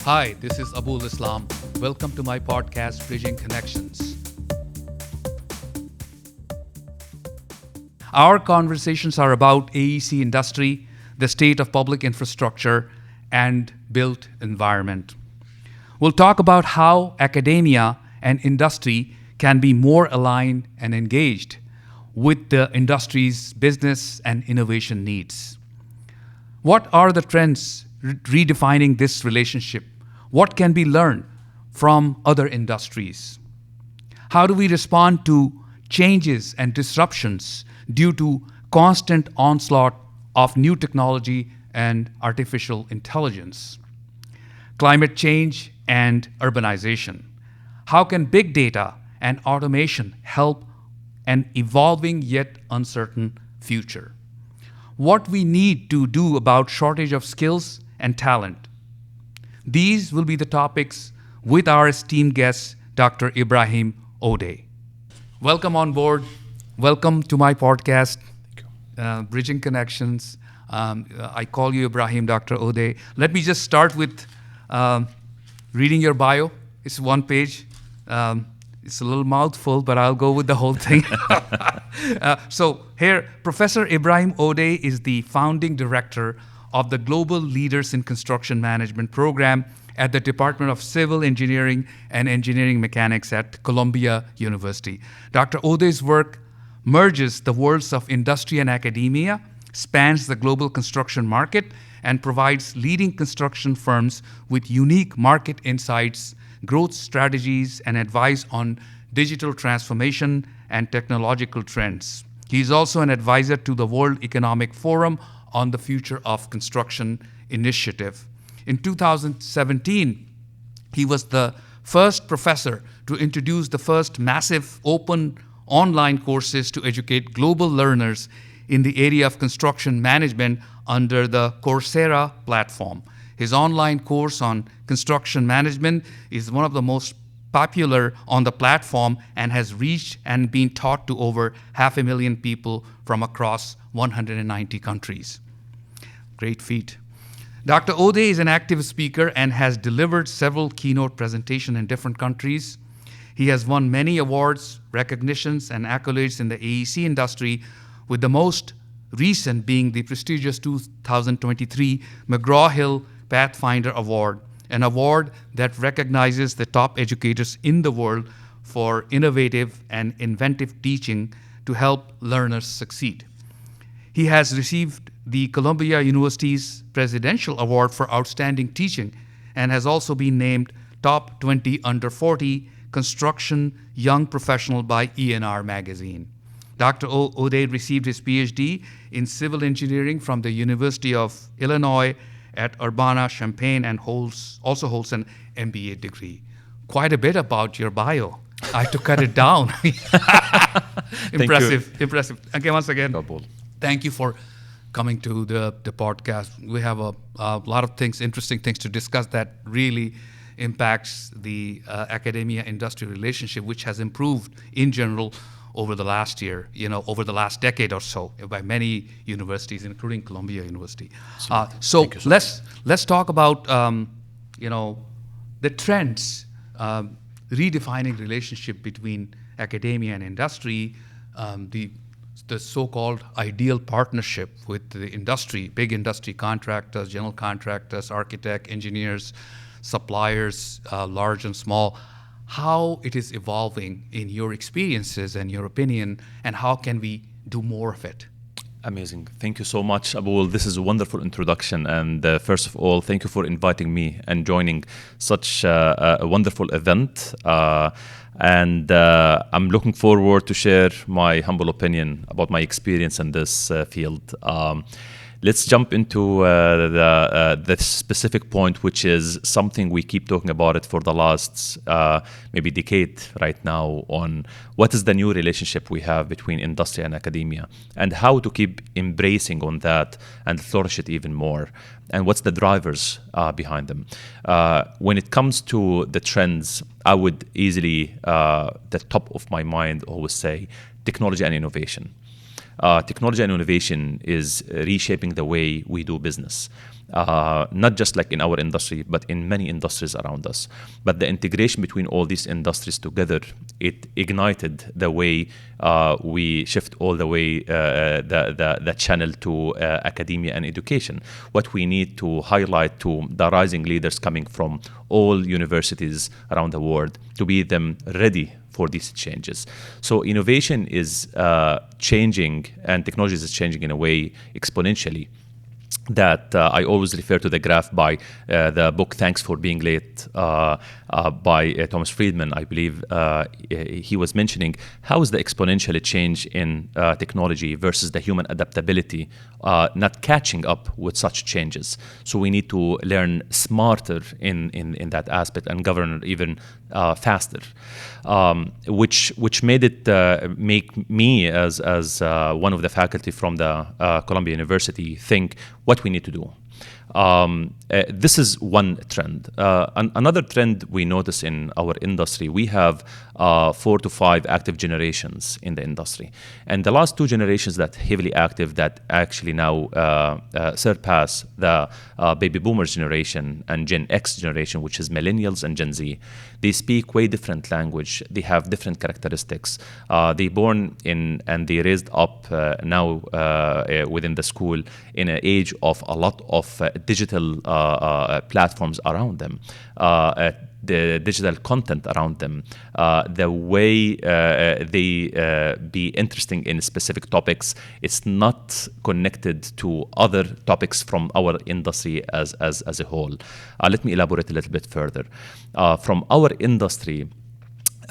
Hi, this is Abul Islam. Welcome to my podcast, Bridging Connections. Our conversations are about AEC Industry, the state of public infrastructure, and built environment. We'll talk about how academia and industry can be more aligned and engaged with the industry's business and innovation needs. What are the trends redefining this relationship? What can be learned from other industries? How do we respond to changes and disruptions due to constant onslaught of new technology and artificial intelligence? Climate change and urbanization. How can big data and automation help an evolving yet uncertain future? What we need to do about shortage of skills and talent. These will be the topics with our esteemed guest, Dr. Ibrahim Odeh. Welcome on board. Welcome to my podcast, Bridging Connections. I call you Ibrahim, Dr. Odeh. Let me just start with reading your bio. It's one page. It's a little mouthful, but I'll go with the whole thing. So here, Professor Ibrahim Odeh is the founding director of the Global Leaders in Construction Management program at the Department of Civil Engineering and Engineering Mechanics at Columbia University. Dr. Odeh's work merges the worlds of industry and academia, spans the global construction market, and provides leading construction firms with unique market insights, growth strategies, and advice on digital transformation and technological trends. He is also an advisor to the World Economic Forum on the Future of Construction initiative. In 2017, he was the first professor to introduce the first massive open online courses to educate global learners in the area of construction management under the Coursera platform. His online course on construction management is one of the most popular on the platform and has reached and been taught to over 500,000 people from across 190 countries. Great feat. Dr. Odeh is an active speaker and has delivered several keynote presentations in different countries. He has won many awards, recognitions, and accolades in the AEC industry, with the most recent being the prestigious 2023 McGraw-Hill Pathfinder Award, an award that recognizes the top educators in the world for innovative and inventive teaching to help learners succeed. He has received the Columbia University's Presidential Award for Outstanding Teaching and has also been named Top 20 Under 40 Construction Young Professional by ENR magazine. Dr. Odeh received his PhD in civil engineering from the University of Illinois at Urbana-Champaign and also holds an MBA degree. Quite a bit about your bio. I had to cut it down. Impressive. Okay, once again, Abul. Thank you for coming to the podcast. We have a lot of interesting things to discuss that really impacts the academia-industry relationship, which has improved in general over the last year, over the last decade or so by many universities, including Columbia University. So let's talk about the trends, redefining relationship between academia and industry, the so-called ideal partnership with the industry, big industry contractors, general contractors, architects, engineers, suppliers, large and small. How it is evolving in your experiences and your opinion, and how can we do more of it? Amazing. Thank you so much, Abul. This is a wonderful introduction. And first of all, thank you for inviting me and joining such a wonderful event. And I'm looking forward to share my humble opinion about my experience in this field. Let's jump into the specific point, which is something we keep talking about it for the last maybe decade right now, on what is the new relationship we have between industry and academia, and how to keep embracing on that and flourish it even more, and what's the drivers behind them. When it comes to the trends, I would easily, the top of my mind, always say technology and innovation. Technology and innovation is reshaping the way we do business. not just like in our industry, but in many industries around us. But the integration between all these industries together, it ignited the way we shift all the way the channel to academia and education. What we need to highlight to the rising leaders coming from all universities around the world to be them ready for these changes. So innovation is changing, and technology is changing in a way exponentially, that I always refer to the graph by the book Thanks for Being Late by Thomas Friedman. I believe he was mentioning how is the exponential change in technology versus the human adaptability not catching up with such changes. So we need to learn smarter in that aspect and govern even faster, which made it make me as one of the faculty from the Columbia University think what we need to do. This is one trend. Another trend we notice in our industry, we have 4 to 5 active generations in the industry. And the last 2 generations that heavily active that actually now surpass the baby boomers generation and Gen X generation, which is millennials and Gen Z. They speak way different language. They have different characteristics. They born in and they raised up now within the school in an age of a lot of digital platforms around them, the digital content around them, the way they be interesting in specific topics. It's not connected to other topics from our industry as a whole. Let me elaborate a little bit further. From our industry,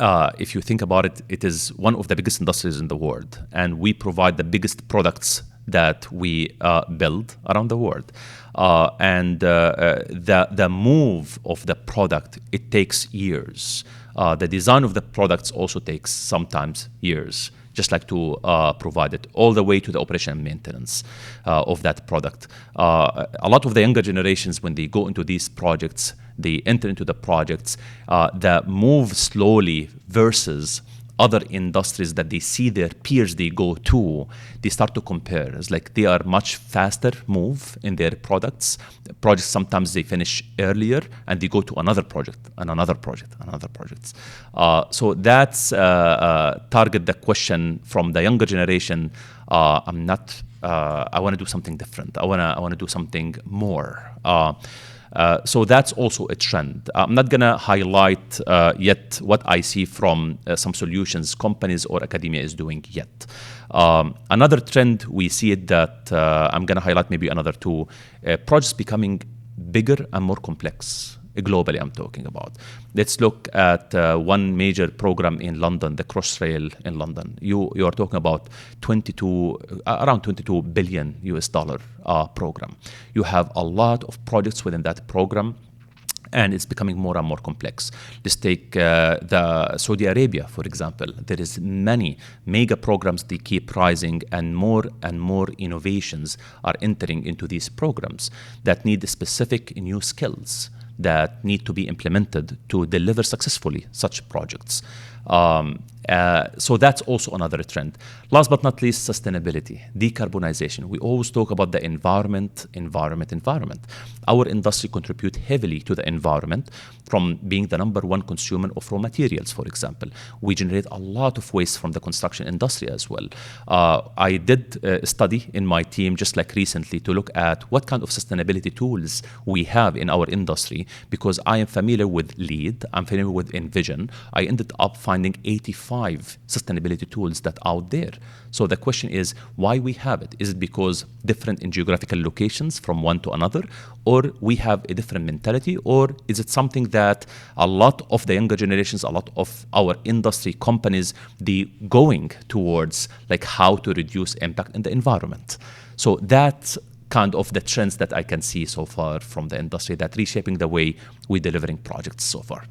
if you think about it, it is one of the biggest industries in the world, and we provide the biggest products that we build around the world. And the move of the product, it takes years. The design of the products also takes sometimes years, just like to provide it, all the way to the operation and maintenance of that product. A lot of the younger generations, when they go into these projects, they enter into the projects, that move slowly versus other industries that they see their peers they go to, they start to compare. It's like they are much faster move in their products. Projects sometimes they finish earlier and they go to another project and another project and another projects. So that's target the question from the younger generation. I'm not. I want to do something different. I want to do something more. So that's also a trend. I'm not going to highlight yet what I see from some solutions companies or academia is doing yet. Another trend we see it that I'm going to highlight maybe another 2, projects becoming bigger and more complex. Globally, I'm talking about. Let's look at one major program in London, the Crossrail in London. You are talking about around 22 billion US dollar program. You have a lot of projects within that program, and it's becoming more and more complex. Let's take the Saudi Arabia, for example. There is many mega programs, they keep rising, and more innovations are entering into these programs that need specific new skills that need to be implemented to deliver successfully such projects. So that's also another trend. Last but not least, sustainability, decarbonization. We always talk about the environment. Our industry contributes heavily to the environment from being the #1 consumer of raw materials, for example. We generate a lot of waste from the construction industry as well. I did a study in my team just like recently to look at what kind of sustainability tools we have in our industry, because I am familiar with LEED, I'm familiar with Envision. I ended up finding 85 sustainability tools that out there. So the question is why we have it. Is it because different in geographical locations from one to another, or we have a different mentality, or is it something that a lot of the younger generations, a lot of our industry companies, they going towards like how to reduce impact in the environment? So that's kind of the trends that I can see so far from the industry that reshaping the way we're delivering projects so far.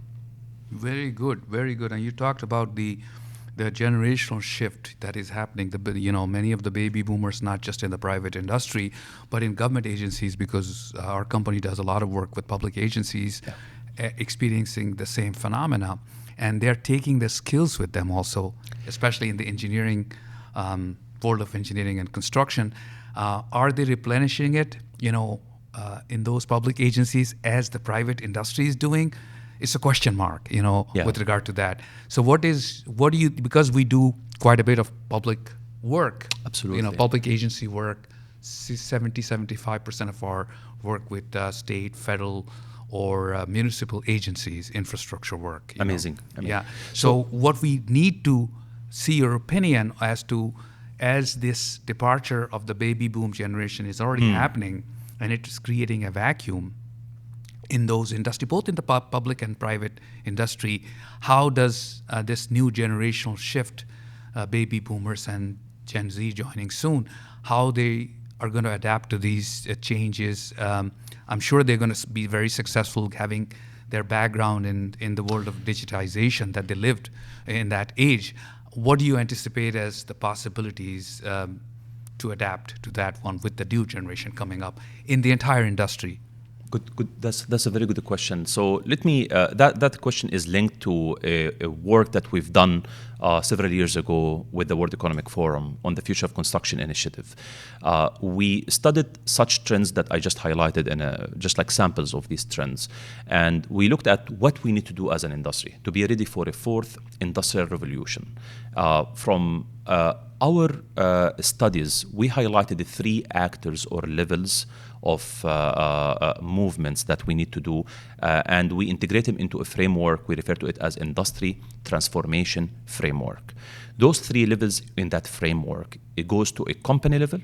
Very good, very good. And you talked about the generational shift that is happening. Many of the baby boomers, not just in the private industry, but in government agencies, because our company does a lot of work with public agencies, experiencing the same phenomena, and they're taking the skills with them also, especially in the engineering world of engineering and construction. Are they replenishing it? in those public agencies as the private industry is doing, it's a question mark, Yeah. with regard to that. So what do you, because we do quite a bit of public work, Absolutely. public agency work, 75% of our work with state, federal, or municipal agencies, infrastructure work. Amazing. Yeah. So what we need to see your opinion as this departure of the baby boom generation is already happening, and it is creating a vacuum in those industry, both in the public and private industry. How does this new generational shift, baby boomers and Gen Z joining soon, how they are going to adapt to these changes? I'm sure they're going to be very successful having their background in the world of digitization that they lived in that age. What do you anticipate as the possibilities to adapt to that one with the new generation coming up in the entire industry? Good. That's a very good question. So let me. That question is linked to a work that we've done several years ago with the World Economic Forum on the Future of Construction initiative. We studied such trends that I just highlighted, just like samples of these trends, and we looked at what we need to do as an industry to be ready for a fourth industrial revolution. From our studies, we highlighted the three actors or levels of movements that we need to do, and we integrate them into a framework. We refer to it as industry transformation framework. Those three levels in that framework, it goes to a company level,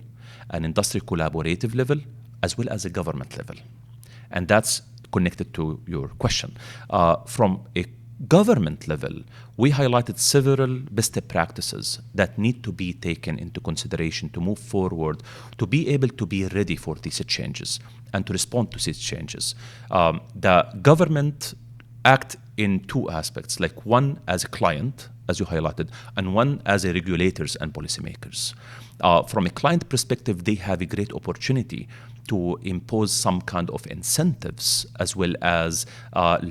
an industry collaborative level, as well as a government level. And that's connected to your question. From a government level, we highlighted several best practices that need to be taken into consideration to move forward, to be able to be ready for these changes and to respond to these changes. The government act in two aspects, like one as a client, as you highlighted, and one as a regulators and policymakers. From a client perspective, they have a great opportunity to impose some kind of incentives, as well as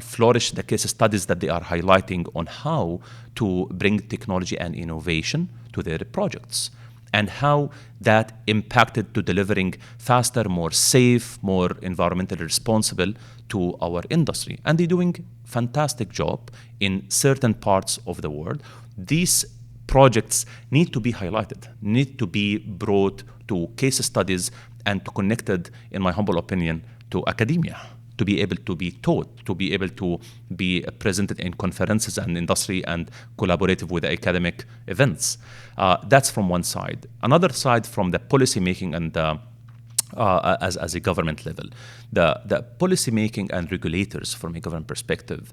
flourish the case studies that they are highlighting on how to bring technology and innovation to their projects, and how that impacted to delivering faster, more safe, more environmentally responsible to our industry. And they're doing fantastic job in certain parts of the world. These projects need to be highlighted, need to be brought to case studies and to connected, in my humble opinion, to academia, to be able to be taught, to be able to be presented in conferences and industry and collaborative with the academic events. That's from one side. Another side, from the policy making and as a government level. The policy making and regulators, from a government perspective,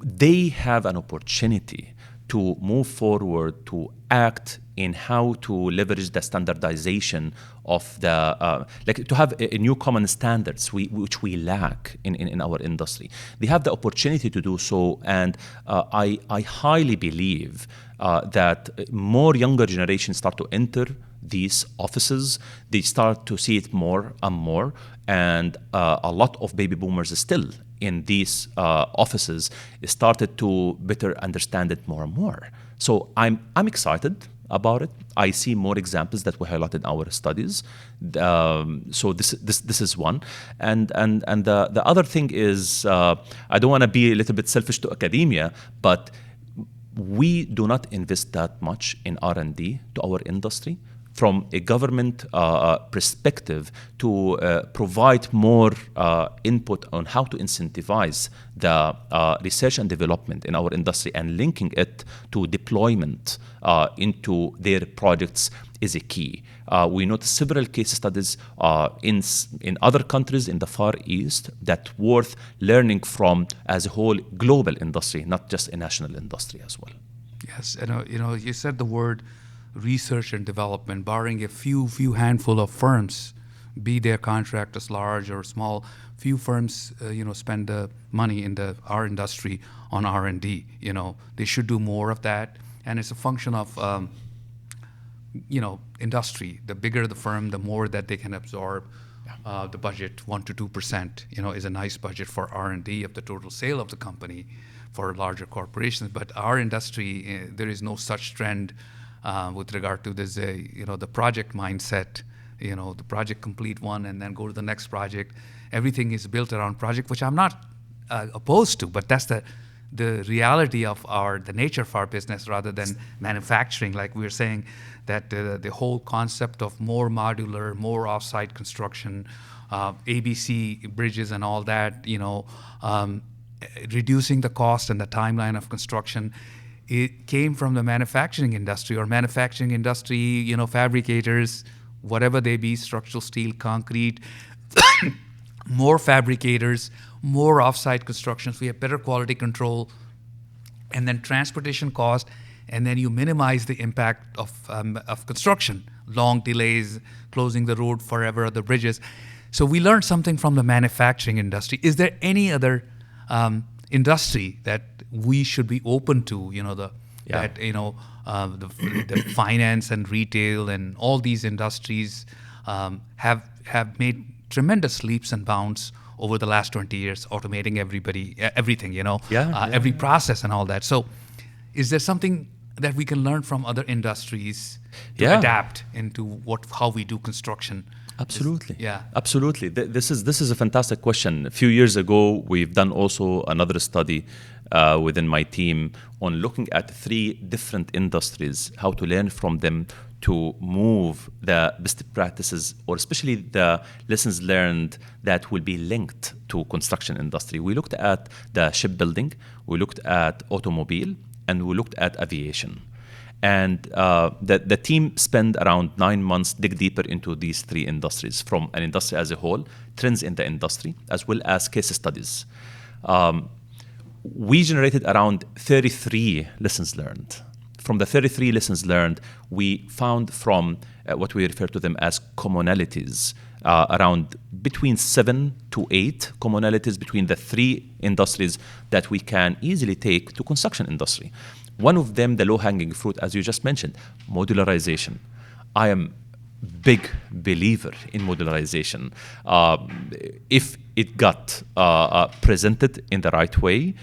they have an opportunity to move forward, to act in how to leverage the standardization of the, like to have a new common standards which we lack in our industry. They have the opportunity to do so, and I highly believe that more younger generations start to enter these offices. They start to see it more and more, and a lot of baby boomers still in these offices started to better understand it more and more. So I'm excited about it. I see more examples that we highlighted in our studies. So this is one, and the other thing is, I don't want to be a little bit selfish to academia, but we do not invest that much in R&D to our industry. From a government perspective, to provide more input on how to incentivize the research and development in our industry and linking it to deployment into their projects is a key. We note several case studies in other countries in the Far East that worth learning from as a whole global industry, not just a national industry as well. Yes, you said the word research and development, barring a few handful of firms, be their contractors large or small, few firms spend the money in our industry on R&D. They should do more of that, and it's a function of industry. The bigger the firm, the more that they can absorb. The budget, 1% to 2%, is a nice budget for R&D of the total sale of the company for larger corporations. But our industry, there is no such trend with regard to this, the project mindset the project complete one and then go to the next project. Everything is built around project, which I'm not opposed to, but that's the reality of the nature of our business rather than manufacturing. Like we were saying, that the whole concept of more modular, more off-site construction, ABC bridges and all that, reducing the cost and the timeline of construction, it came from the manufacturing industry fabricators, whatever they be, structural steel, concrete, more fabricators, more off-site constructions. We have better quality control, and then transportation cost, and then you minimize the impact of construction, long delays, closing the road forever, the bridges. So we learned something from the manufacturing industry. Is there any other industry that we should be open to? The finance and retail and all these industries have made tremendous leaps and bounds over the last 20 years, automating everything, every process and all that. So is there something that we can learn from other industries to adapt into how we do construction? Absolutely. Yeah. Absolutely. This is a fantastic question. A few years ago, we've done also another study within my team on looking at 3 different industries, how to learn from them to move the best practices, or especially the lessons learned that will be linked to construction industry. We looked at the shipbuilding, we looked at automobile, and we looked at aviation. And the team spent around 9 months dig deeper into these 3 industries, from an industry as a whole, trends in the industry, as well as case studies. We generated around 33 lessons learned. From the 33 lessons learned, we found from what we refer to them as commonalities, around between 7 to 8 commonalities between the 3 industries that we can easily take to construction industry. One of them, the low-hanging fruit, as you just mentioned, modularization. I am big believer in modularization. If it got presented in the right way,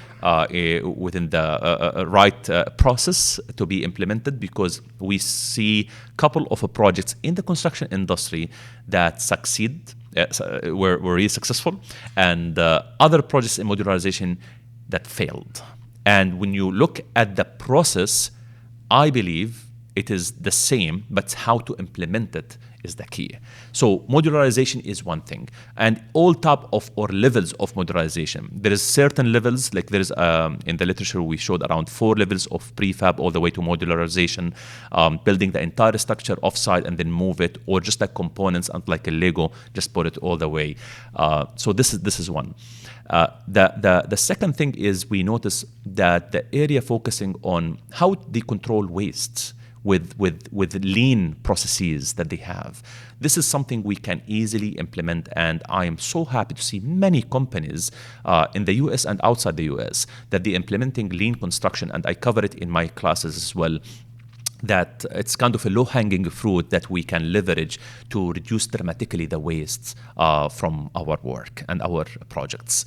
within the right process to be implemented, because we see a couple of projects in the construction industry that succeed, were really successful, and other projects in modularization that failed. And when you look at the process, I believe it is the same, but how to implement it is the key. So modularization is one thing, and all type of or levels of modularization. There is certain levels, like there is in the literature we showed around 4 levels of prefab all the way to modularization, building the entire structure offsite and then move it, or just like components and like a Lego, just put it all the way. So this is one. The second thing is we notice that the area focusing on how they control wastes with lean processes that they have. This is something we can easily implement, and I am so happy to see many companies in the US and outside the US that they're implementing lean construction, and I cover it in my classes as well, that it's kind of a low-hanging fruit that we can leverage to reduce dramatically the wastes from our work and our projects.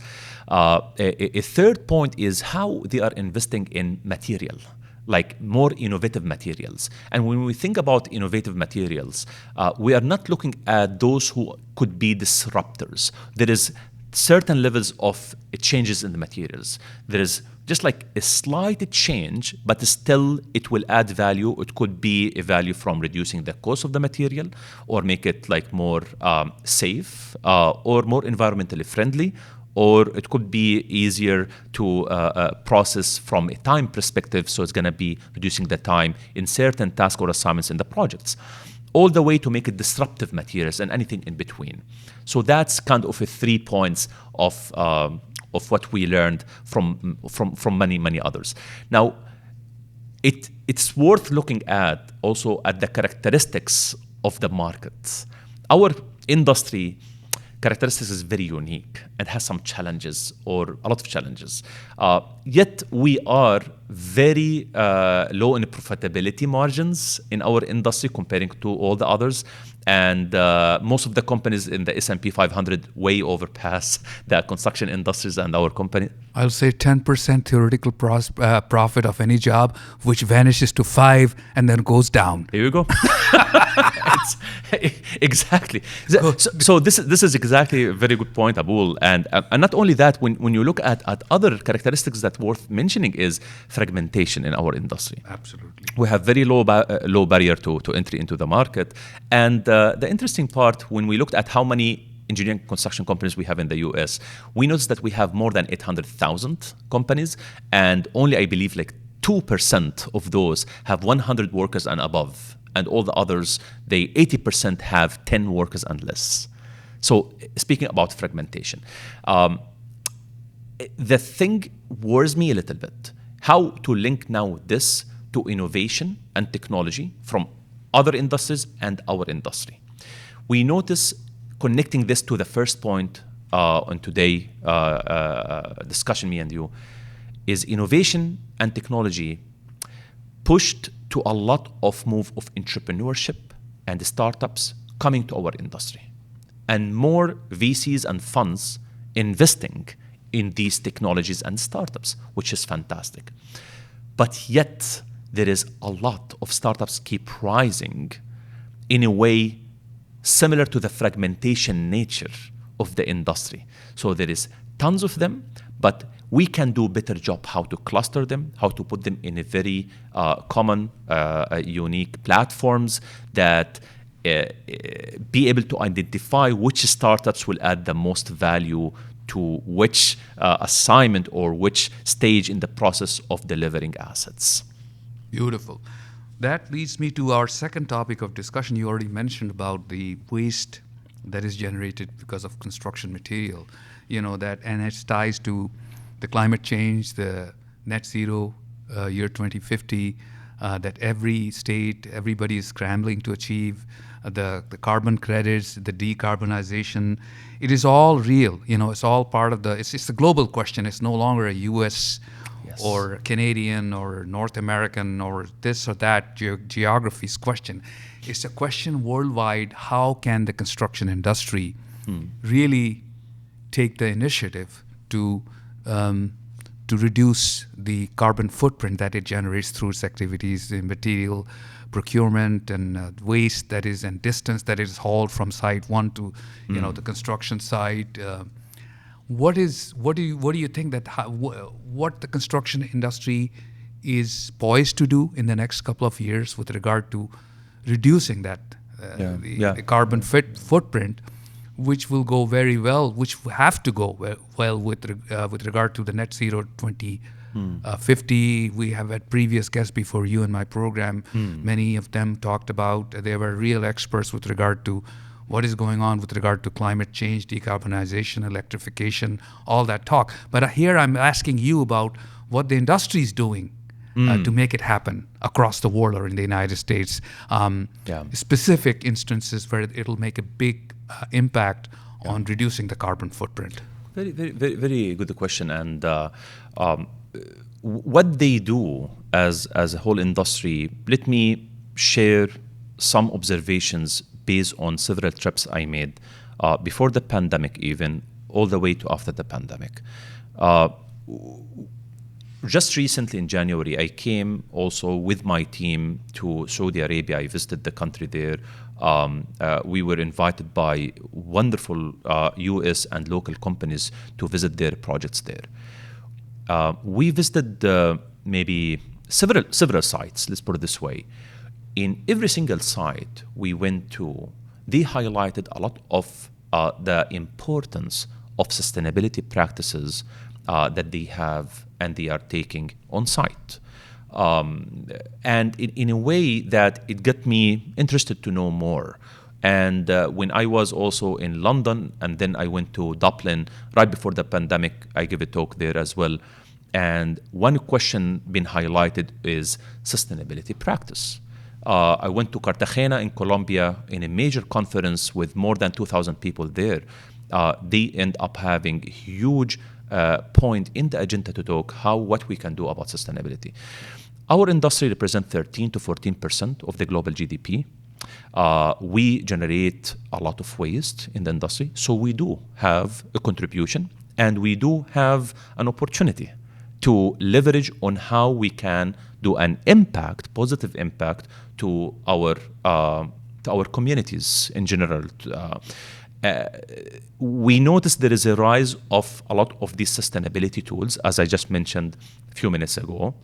A third point is how they are investing in material, like more innovative materials. And when we think about innovative materials, we are not looking at those who could be disruptors. There is certain levels of changes in the materials. There is just like a slight change, but still it will add value. It could be a value from reducing the cost of the material, or make it like more safe, or more environmentally friendly, or it could be easier to process from a time perspective, so it's going to be reducing the time in certain tasks or assignments in the projects, all the way to make it disruptive materials and anything in between. So that's kind of a 3 points of what we learned from many others. Now, it's worth looking at also at the characteristics of the market. Our industry characteristics is very unique and has some challenges, or a lot of challenges. Yet we are very low in profitability margins in our industry comparing to all the others. And most of the companies in the S&P 500 way overpass the construction industries and our company. I'll say 10% theoretical profit of any job, which vanishes to 5 and then goes down. Here you go. Exactly. So this is exactly a very good point, Abul. And not only that, when you look at other characteristics that worth mentioning is fragmentation in our industry. Absolutely. We have very low barrier to entry into the market. And the interesting part, when we looked at how many engineering construction companies we have in the US, we noticed that we have more than 800,000 companies, and only, I believe, like 2% of those have 100 workers and above, and all the others, 80% have 10 workers and less. So speaking about fragmentation, the thing worries me a little bit, how to link now this to innovation and technology from other industries and our industry. We notice connecting this to the first point on today's discussion, me and you, is innovation and technology pushed to a lot of move of entrepreneurship and startups coming to our industry, and more VCs and funds investing in these technologies and startups, which is fantastic. But yet, there is a lot of startups keep rising in a way similar to the fragmentation nature of the industry. So there is tons of them, but we can do a better job how to cluster them, how to put them in a very common, unique platforms that be able to identify which startups will add the most value to which assignment or which stage in the process of delivering assets. Beautiful. That leads me to our second topic of discussion. You already mentioned about the waste that is generated because of construction material. And it ties to the climate change, the net zero year 2050, that every state, everybody is scrambling to achieve, the carbon credits, the decarbonization. It is all real. It's all part of it's a global question. It's no longer a U.S. Yes. or Canadian or North American or this or that geography's question. It's a question worldwide. How can the construction industry really take the initiative to reduce the carbon footprint that it generates through its activities in material procurement and waste and distance that is hauled from site one to the construction site. What do you think that what the construction industry is poised to do in the next couple of years with regard to reducing that the carbon footprint, which will go very well, which have to go well with regard to the net zero 2050. We have had previous guests before you in my program. Many of them talked about, they were real experts with regard to what is going on with regard to climate change, decarbonization, electrification, all that talk. But here I'm asking you about what the industry is doing to make it happen across the world or in the United States. Specific instances where it'll make a big impact on reducing the carbon footprint. Very, very, very, very good question. And what they do as a whole industry, let me share some observations based on several trips I made before the pandemic, even all the way to after the pandemic. Just recently in January, I came also with my team to Saudi Arabia. I visited the country there. We were invited by wonderful US and local companies to visit their projects there. We visited maybe several sites, let's put it this way. In every single site we went to, they highlighted a lot of the importance of sustainability practices that they have and they are taking on site. And in a way that it got me interested to know more. And when I was also in London, and then I went to Dublin right before the pandemic, I gave a talk there as well. And one question being highlighted is sustainability practice. I went to Cartagena in Colombia in a major conference with more than 2,000 people there. They end up having a huge point in the agenda to talk what we can do about sustainability. Our industry represents 13 to 14% of the global GDP. We generate a lot of waste in the industry, so we do have a contribution And we do have an opportunity to leverage on how we can do an impact, positive impact, to our communities in general. We notice there is a rise of a lot of these sustainability tools, as I just mentioned a few minutes ago.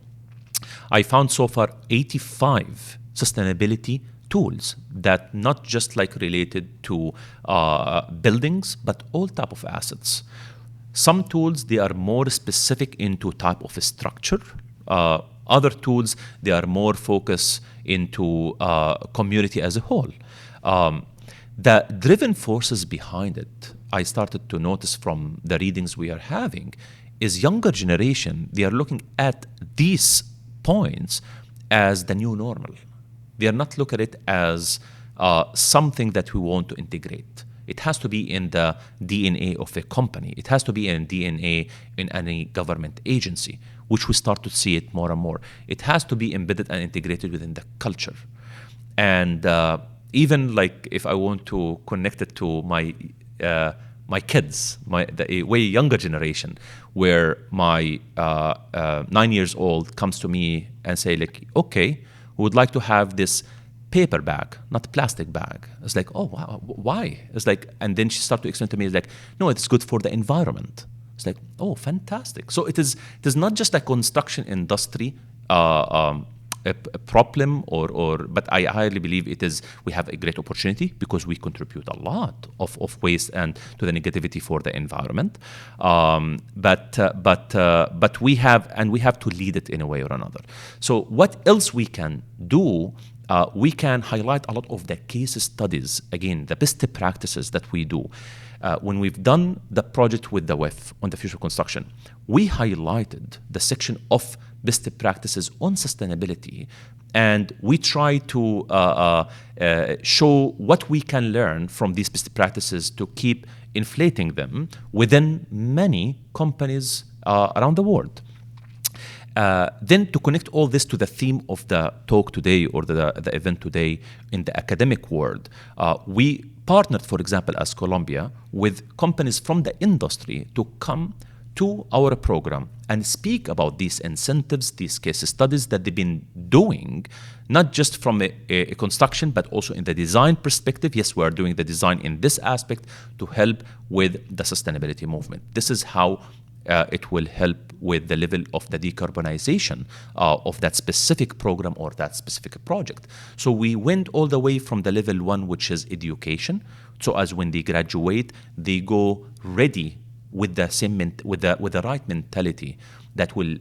I found so far 85 sustainability tools that not just like related to buildings, but all type of assets. Some tools, they are more specific into type of a structure. Other tools, they are more focused into community as a whole. The driven forces behind it, I started to notice from the readings we are having, is younger generation, they are looking at these points as the new normal. They are not looking at it as something that we want to integrate. It has to be in the DNA of a company. It has to be in DNA in any government agency, which we start to see it more and more. It has to be embedded and integrated within the culture. And even like if I want to connect it to my kids, the way younger generation, where my 9 years old comes to me and say like, okay, we would like to have this paper bag, not plastic bag. It's like, oh, wow, why? It's like, and then she started to explain to me, it's like, no, it's good for the environment. It's like, oh, fantastic. So it is not just a construction industry a problem, but I highly believe we have a great opportunity because we contribute a lot of waste and to the negativity for the environment. But we have to lead it in a way or another. So what else we can do? We can highlight a lot of the case studies, again, the best practices that we do. When we've done the project with the WIF on the future construction, we highlighted the section of best practices on sustainability, and we try to show what we can learn from these best practices to keep inflating them within many companies around the world. Then to connect all this to the theme of the talk today or the event today in the academic world, we partnered, for example, as Columbia, with companies from the industry to come to our program and speak about these incentives, these case studies that they've been doing, not just from a construction, but also in the design perspective. Yes, we are doing the design in this aspect to help with the sustainability movement. This is how it will help with the level of the decarbonization of that specific program or that specific project. So we went all the way from the level 1, which is education. So as when they graduate, they go ready with the same with the right mentality that will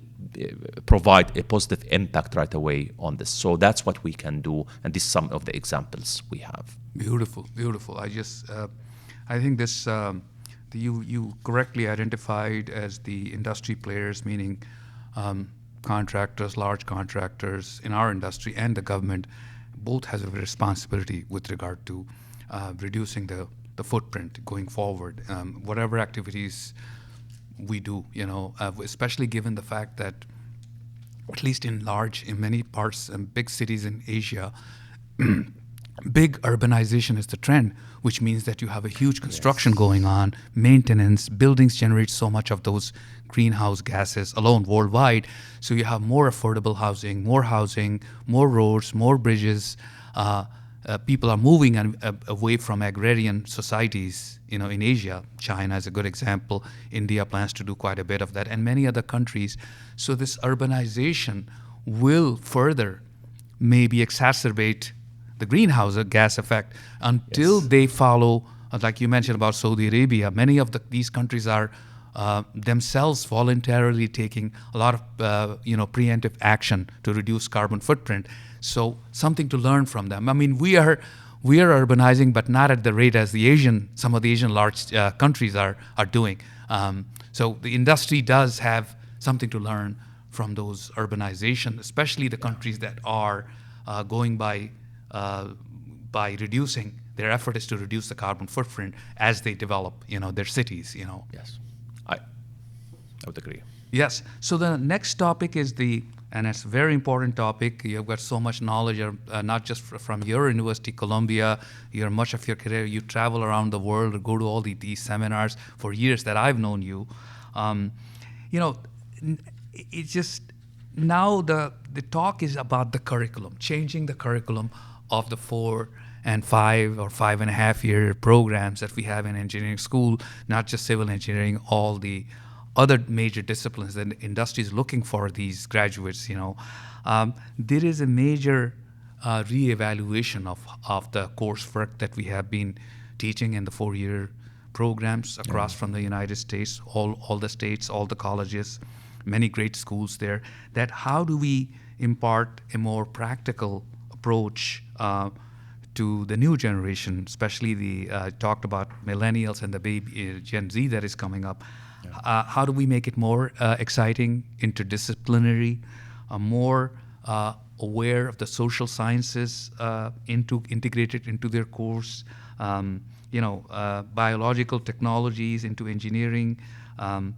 provide a positive impact right away on this. So that's what we can do, and these are some of the examples we have. Beautiful, beautiful. I think this. You correctly identified as the industry players, meaning contractors, large contractors in our industry and the government, both has a responsibility with regard to reducing the footprint going forward. Whatever activities we do, especially given the fact that, at least in many parts and big cities in Asia, big urbanization is the trend, which means that you have a huge construction going on, maintenance, buildings generate so much of those greenhouse gases alone worldwide. So you have more affordable housing, more roads, more bridges. People are moving away from agrarian societies, in Asia. China is a good example. India plans to do quite a bit of that, and many other countries. So this urbanization will further maybe exacerbate the greenhouse gas effect until they follow, like you mentioned about Saudi Arabia. Many of these countries are themselves voluntarily taking a lot of preemptive action to reduce carbon footprint. So something to learn from them. I mean, we are urbanizing, but not at the rate as some of the Asian large countries are doing. So the industry does have something to learn from those urbanization, especially the countries that are going by reducing. Their effort is to reduce the carbon footprint as they develop, their cities. Yes, I would agree. Yes. So the next topic is and it's a very important topic. You've got so much knowledge, not just from your university, Columbia. Much of your career, you travel around the world or go to all these seminars for years that I've known you. You know, it's just now the talk is about the curriculum, changing the curriculum of the 4 and 5 or 5.5 year programs that we have in engineering school, not just civil engineering, all the other major disciplines that the industry is looking for these graduates. There is a major reevaluation of the coursework that we have been teaching in the 4-year programs across from the United States, all the states, all the colleges, many great schools there. That how do we impart a more practical approach to the new generation, especially the talked about millennials and the baby Gen Z that is coming up. How do we make it more exciting, interdisciplinary, more aware of the social sciences, integrated into their course, biological technologies into engineering, and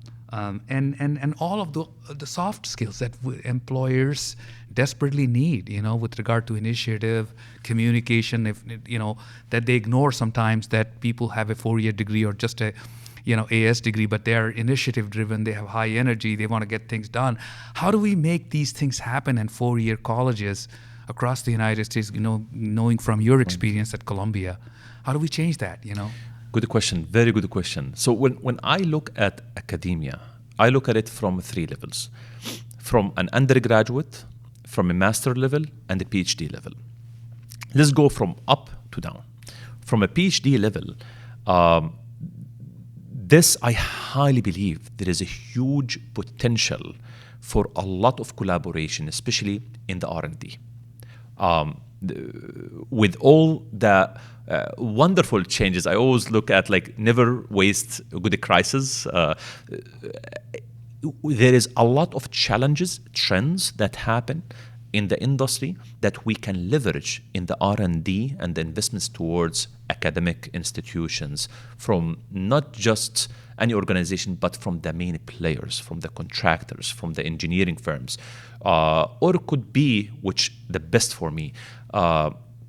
all of the soft skills that employers desperately need, with regard to initiative, communication, that they ignore sometimes, that people have a 4-year degree or just a AS degree, but they're initiative driven, they have high energy, they want to get things done. How do we make these things happen in 4-year colleges across the United States, knowing from your experience at Columbia? How do we change that, Good question, very good question. So when I look at academia, I look at it from 3 levels. From an undergraduate, from a master level, and a PhD level. Let's go from up to down. From a PhD level, this, I highly believe, there is a huge potential for a lot of collaboration, especially in the R&D. With all the wonderful changes, I always look at never waste a good crisis. There is a lot of challenges, trends that happen in the industry that we can leverage in the R&D and the investments towards academic institutions from not just any organization, but from the main players, from the contractors, from the engineering firms, or it could be, which the best for me,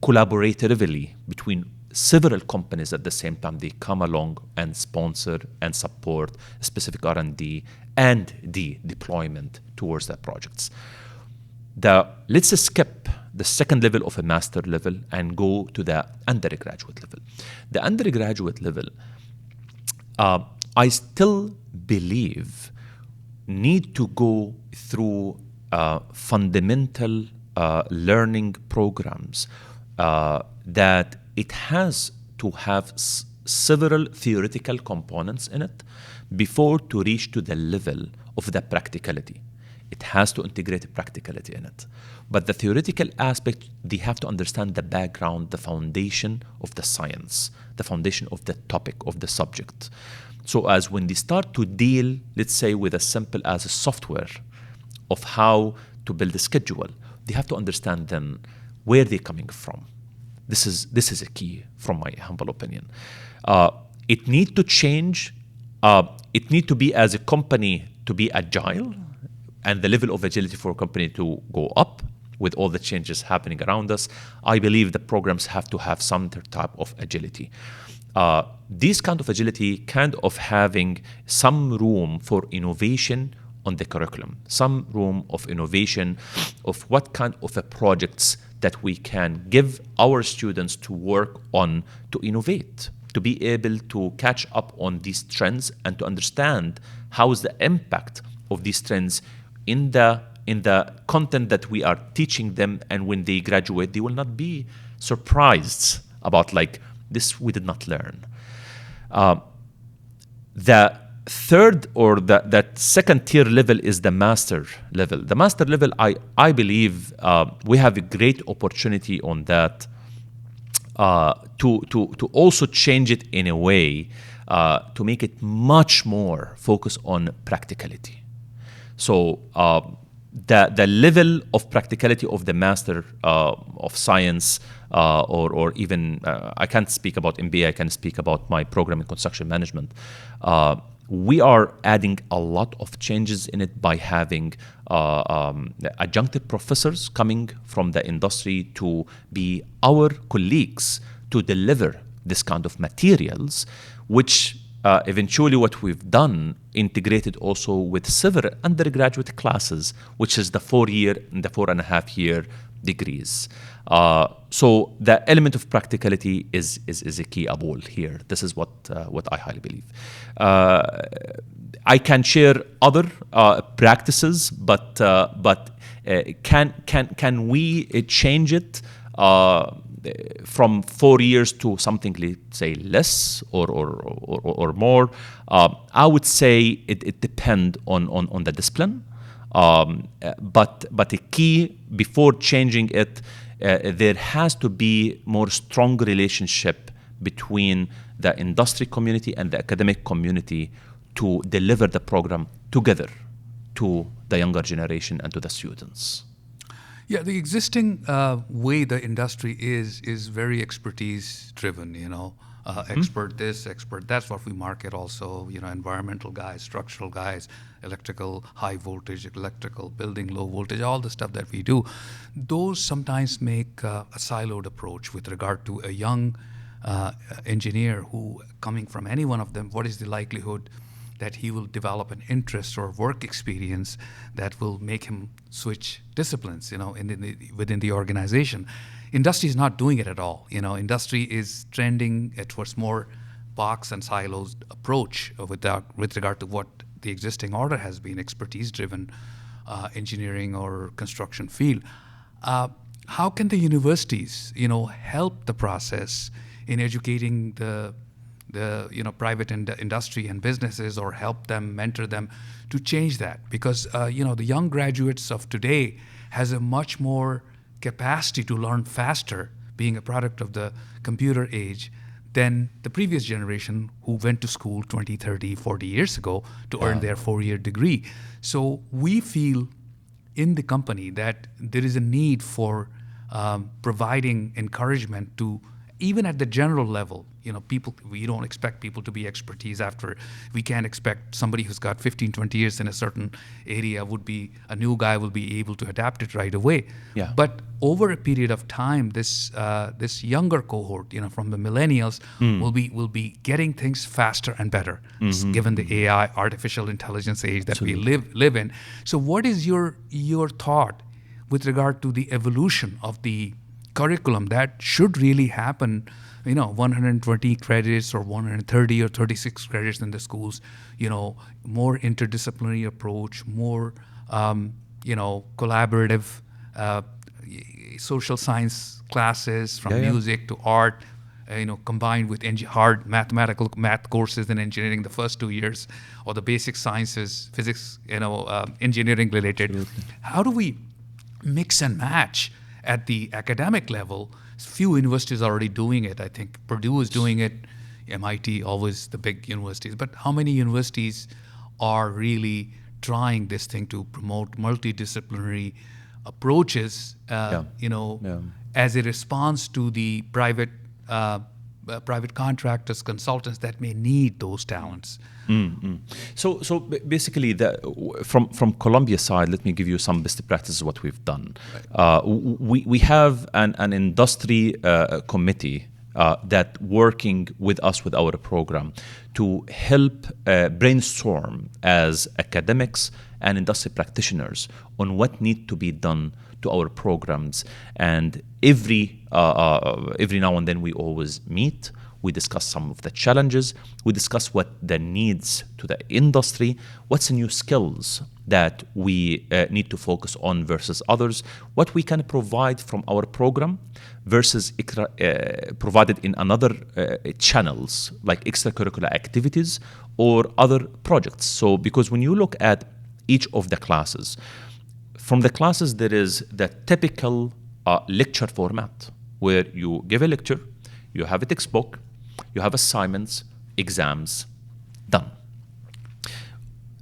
collaboratively between several companies at the same time. They come along and sponsor and support specific R&D and the deployment towards their projects. Let's skip the second level of a master level and go to the undergraduate level. The undergraduate level, I still believe need to go through fundamental learning programs that it has to have several theoretical components in it before to reach to the level of the practicality. It has to integrate practicality in it. But the theoretical aspect, they have to understand the background, the foundation of the science, the foundation of the topic, of the subject. So as when they start to deal, let's say, with as simple as a software of how to build a schedule, they have to understand then where they're coming from. This is a key from my humble opinion. It need to change. It need to be, as a company, to be agile, and the level of agility for a company to go up with all the changes happening around us. I believe the programs have to have some type of agility. This kind of agility kind of having some room for innovation on the curriculum, some room of innovation of what kind of projects that we can give our students to work on to innovate, to be able to catch up on these trends and to understand how is the impact of these trends in the content that we are teaching them, and when they graduate, they will not be surprised about this we did not learn. The third or that second tier level is the master level. The master level, I believe we have a great opportunity on that to also change it in a way to make it much more focused on practicality. So the level of practicality of the master of science, or even I can't speak about MBA, I can speak about my program in construction management. we are adding a lot of changes in it by having adjunctive professors coming from the industry to be our colleagues to deliver this kind of materials, which eventually what we've done integrated also with several undergraduate classes, which is the 4-year and the 4.5-year degrees. So the element of practicality is a key, Abul, here. This is what I highly believe. I can share other practices, but can we change it from 4 years to something, let's say, less or more? I would say it depends on the discipline. But the key before changing it, there has to be more strong relationship between the industry community and the academic community to deliver the program together to the younger generation and to the students. Yeah, the existing way the industry is very expertise driven, expert this, expert that's what we market also, environmental guys, structural guys, electrical, high voltage, electrical, building, low voltage, all the stuff that we do. Those sometimes make a siloed approach with regard to a young engineer who, coming from any one of them, what is the likelihood that he will develop an interest or work experience that will make him switch disciplines, within the organization. Industry is not doing it at all. Industry is trending towards more box and silos approach with regard to what the existing order has been, expertise-driven engineering or construction field. How can the universities, help the process in educating the private industry and businesses, or help them, mentor them to change that? Because the young graduates of today has a much more capacity to learn faster, being a product of the computer age, than the previous generation who went to school 20, 30, 40 years ago to earn their 4-year degree. So we feel in the company that there is a need for providing encouragement to, even at the general level, people, we don't expect people to be expertise after. We can't expect somebody who's got 15, 20 years in a certain area a new guy will be able to adapt it right away. Yeah. But over a period of time, this younger cohort, from the millennials, will be getting things faster and better, given the AI, artificial intelligence age that we live in. So what is your thought with regard to the evolution of the curriculum that should really happen, 120 credits or 130 or 36 credits in the schools, more interdisciplinary approach, more, collaborative, social science classes from music to art, combined with hard math courses in engineering the first 2 years, or the basic sciences, physics, engineering related. Absolutely. How do we mix and match at the academic level? Few universities are already doing it. I think Purdue is doing it, MIT, always the big universities. But how many universities are really trying this thing to promote multidisciplinary approaches, as a response to the private contractors, consultants that may need those talents? So basically, from Columbia side, let me give you some best practices what we've done. Right. We have an industry committee that working with us with our program to help brainstorm as academics and industry practitioners on what need to be done to our programs. And every now and then we always meet. We discuss some of the challenges. We discuss what the needs to the industry, what's the new skills that we need to focus on versus others, what we can provide from our program versus provided in another channels like extracurricular activities or other projects. So because when you look at each of the classes, from the classes there is the typical lecture format where you give a lecture, you have a textbook, you have assignments, exams, done.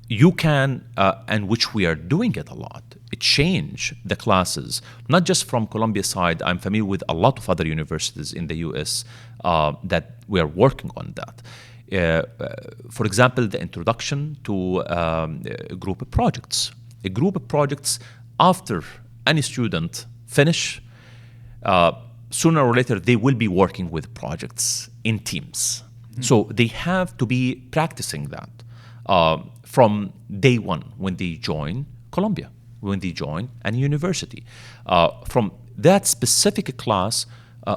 You can, and which we are doing it a lot, change the classes, not just from Columbia side. I'm familiar with a lot of other universities in the US that we are working on that. For example, the introduction to group projects. A group of projects, after any student finish, sooner or later they will be working with projects in teams. So they have to be practicing that from day one when they join Columbia, when they join any university. From that specific class,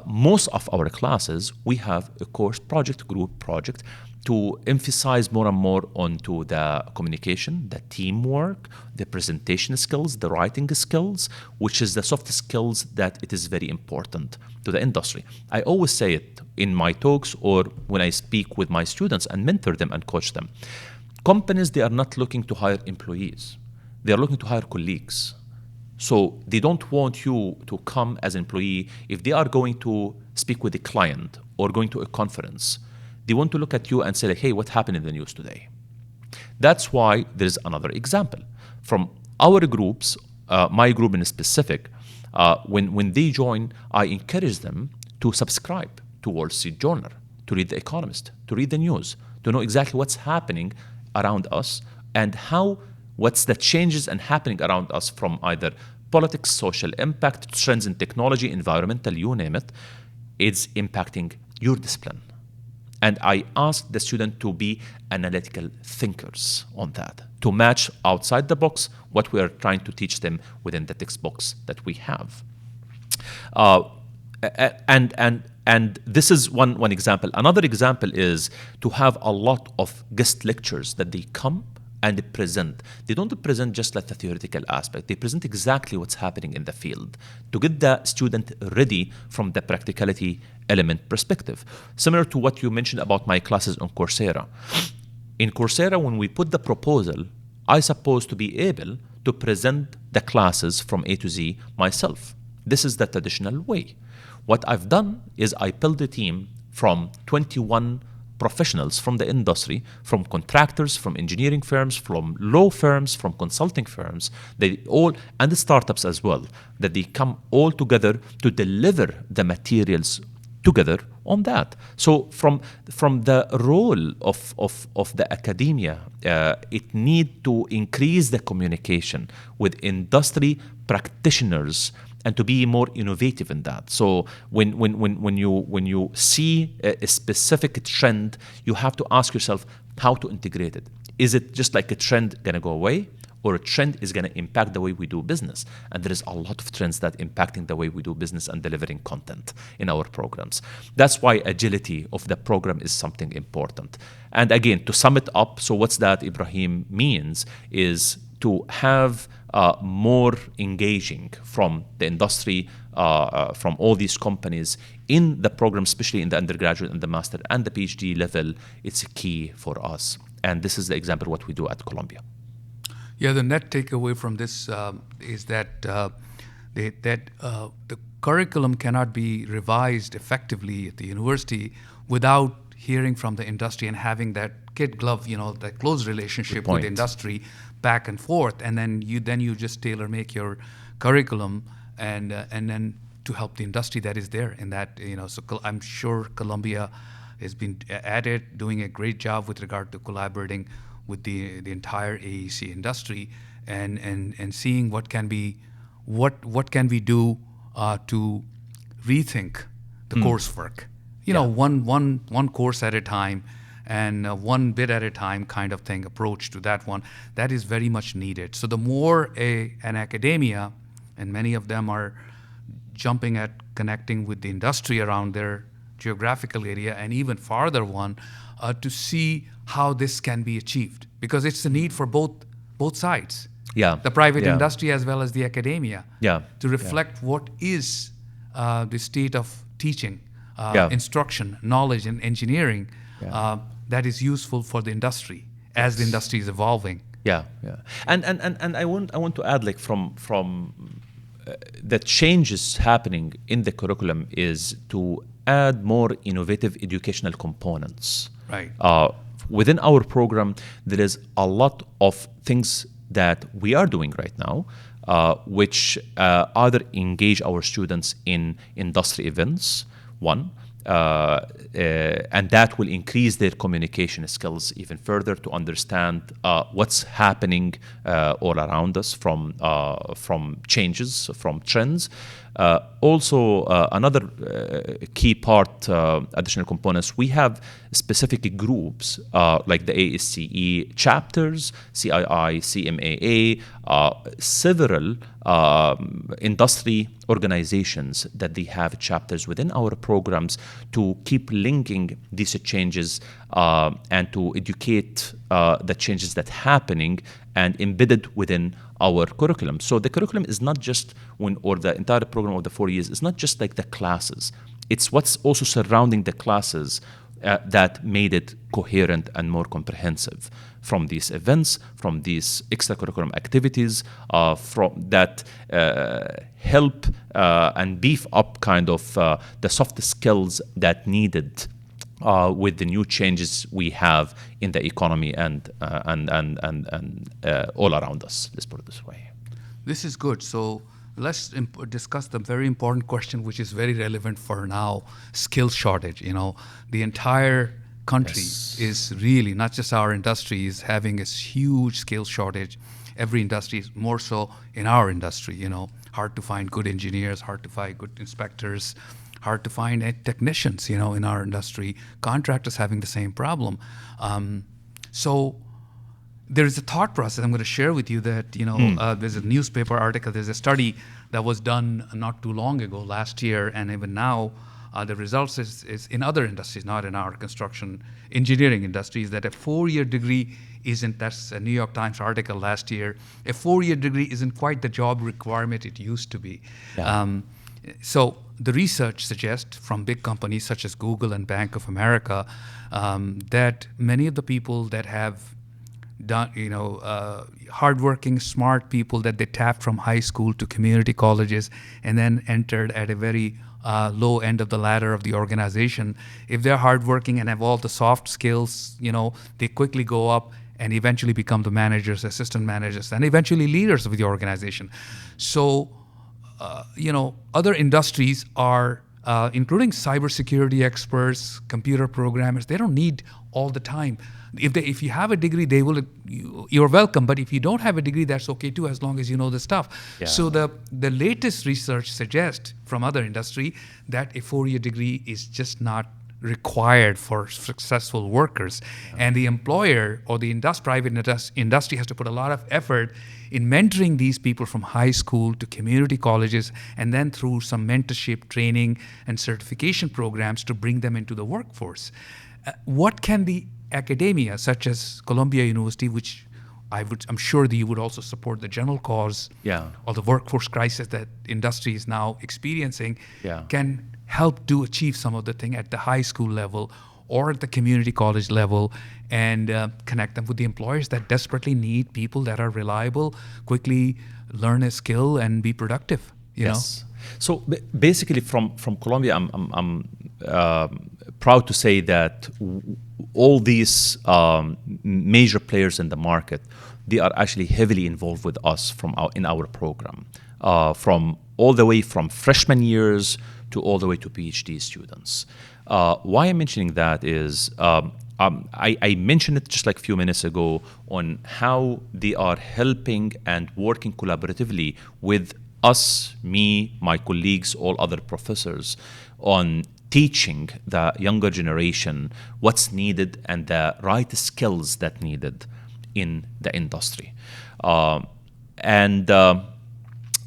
most of our classes, we have a course project, group project, to emphasize more and more onto the communication, the teamwork, the presentation skills, the writing skills, which is the soft skills that it is very important to the industry. I always say it in my talks or when I speak with my students and mentor them and coach them. Companies, they are not looking to hire employees. They are looking to hire colleagues. So they don't want you to come as an employee. If they are going to speak with a client or going to a conference, they want to look at you and say, like, hey, what happened in the news today? That's why there's another example. From our groups, my group in specific, when they join, I encourage them to subscribe to Wall Street Journal, to read The Economist, to read the news, to know exactly what's happening around us and what's the changes and happening around us from either politics, social impact, trends in technology, environmental, you name it, it's impacting your discipline. And I ask the student to be analytical thinkers on that, to match outside the box what we are trying to teach them within the textbooks that we have. And this is one example. Another example is to have a lot of guest lectures that they come and present. They don't present just like the theoretical aspect. They present exactly what's happening in the field to get the student ready from the practicality element perspective. Similar to what you mentioned about my classes on Coursera. In Coursera, when we put the proposal, I supposed to be able to present the classes from A to Z myself. This is the traditional way. What I've done is I built a team from 21 professionals from the industry, from contractors, from engineering firms, from law firms, from consulting firms, and the startups as well, that they come all together to deliver the materials together on that. So from the role of the academia, it need to increase the communication with industry practitioners and to be more innovative in that. So when you see a specific trend, you have to ask yourself how to integrate it. Is it just like a trend gonna go away, or a trend is gonna impact the way we do business? And there is a lot of trends that impacting the way we do business and delivering content in our programs. That's why agility of the program is something important. And again, to sum it up, so what's that Ibrahim means is to have more engaging from the industry, from all these companies in the program, especially in the undergraduate and the master and the PhD level. It's a key for us. And this is the example of what we do at Columbia. Yeah, the net takeaway from this is that the curriculum cannot be revised effectively at the university without hearing from the industry and having that kid glove, that close relationship with industry back and forth, and then you just tailor make your curriculum and then to help the industry that is there in that, So I'm sure Columbia has been at it, doing a great job with regard to collaborating with the entire AEC industry and seeing what can we do to rethink the coursework. One course at a time and one bit at a time kind of thing approach to that one. That is very much needed. So the more an academia, and many of them are jumping at connecting with the industry around their geographical area and even farther one, to see how this can be achieved, because it's a need for both sides. Yeah. The private industry as well as the academia. Yeah. To reflect what is the state of teaching, instruction, knowledge, and engineering that is useful for the industry as the industry is evolving. Yeah. And I want to add, like, from the changes happening in the curriculum is to add more innovative educational components. Right. Within our program, there is a lot of things that we are doing right now, which either engage our students in industry events, one. and that will increase their communication skills even further to understand what's happening all around us from changes, from trends. Also, another key part, additional components, we have specific groups like the AECE chapters, CII, CMAA, several industry organizations that they have chapters within our programs to keep linking these changes and to educate the changes that happening and embedded within our curriculum. So the curriculum is not just or the entire program of the 4 years is not just like the classes. It's what's also surrounding the classes that made it coherent and more comprehensive, from these events, from these extracurricular activities, that help and beef up kind of the soft skills that needed with the new changes we have in the economy and all around us. Let's put it this way. This is good. So let's discuss the very important question, which is very relevant for now: skill shortage. The entire country is really, not just our industry, is having a huge skill shortage. Every industry is more so in our industry. Hard to find good engineers, hard to find good inspectors, hard to find technicians, in our industry. Contractors having the same problem. So there is a thought process I'm going to share with you that, there's a newspaper article, there's a study that was done not too long ago, last year, and even now, the results is in other industries, not in our construction engineering industries, that a 4-year degree that's a New York Times article last year, a 4-year degree isn't quite the job requirement it used to be. Yeah. So the research suggests from big companies such as Google and Bank of America that many of the people that have done, hardworking, smart people that they tapped from high school to community colleges and then entered at a very low end of the ladder of the organization, if they're hardworking and have all the soft skills, they quickly go up and eventually become the managers, assistant managers, and eventually leaders of the organization. So other industries are, including cybersecurity experts, computer programmers, they don't need all the time. If you have a degree, you're welcome. But if you don't have a degree, that's okay too, as long as you know the stuff. Yeah. So the latest research suggests from other industry that a 4-year degree is just not required for successful workers. Yeah. And the employer or the private industry has to put a lot of effort in mentoring these people from high school to community colleges, and then through some mentorship, training, and certification programs to bring them into the workforce. What can the academia, such as Columbia University, which I'm sure that you would also support the general cause, or the workforce crisis that industry is now experiencing, can help to achieve some of the thing at the high school level or at the community college level, and connect them with the employers that desperately need people that are reliable, quickly learn a skill, and be productive. You know? So basically, from Colombia, I'm proud to say that all these major players in the market, they are actually heavily involved with us in our program, from all the way from freshman years to all the way to PhD students. Why I'm mentioning that is I mentioned it just like a few minutes ago on how they are helping and working collaboratively with us, me, my colleagues, all other professors, on teaching the younger generation what's needed and the right skills that needed in the industry.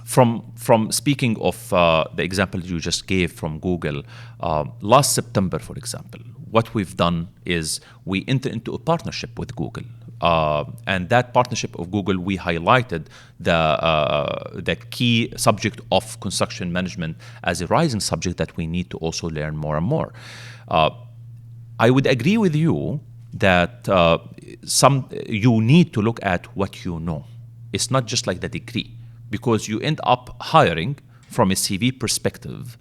From speaking of the example you just gave from Google, last September, for example, what we've done is we entered into a partnership with Google. And that partnership of Google, we highlighted the key subject of construction management as a rising subject that we need to also learn more and more. I would agree with you that you need to look at what you know. It's not just like the degree, because you end up hiring from a CV perspective,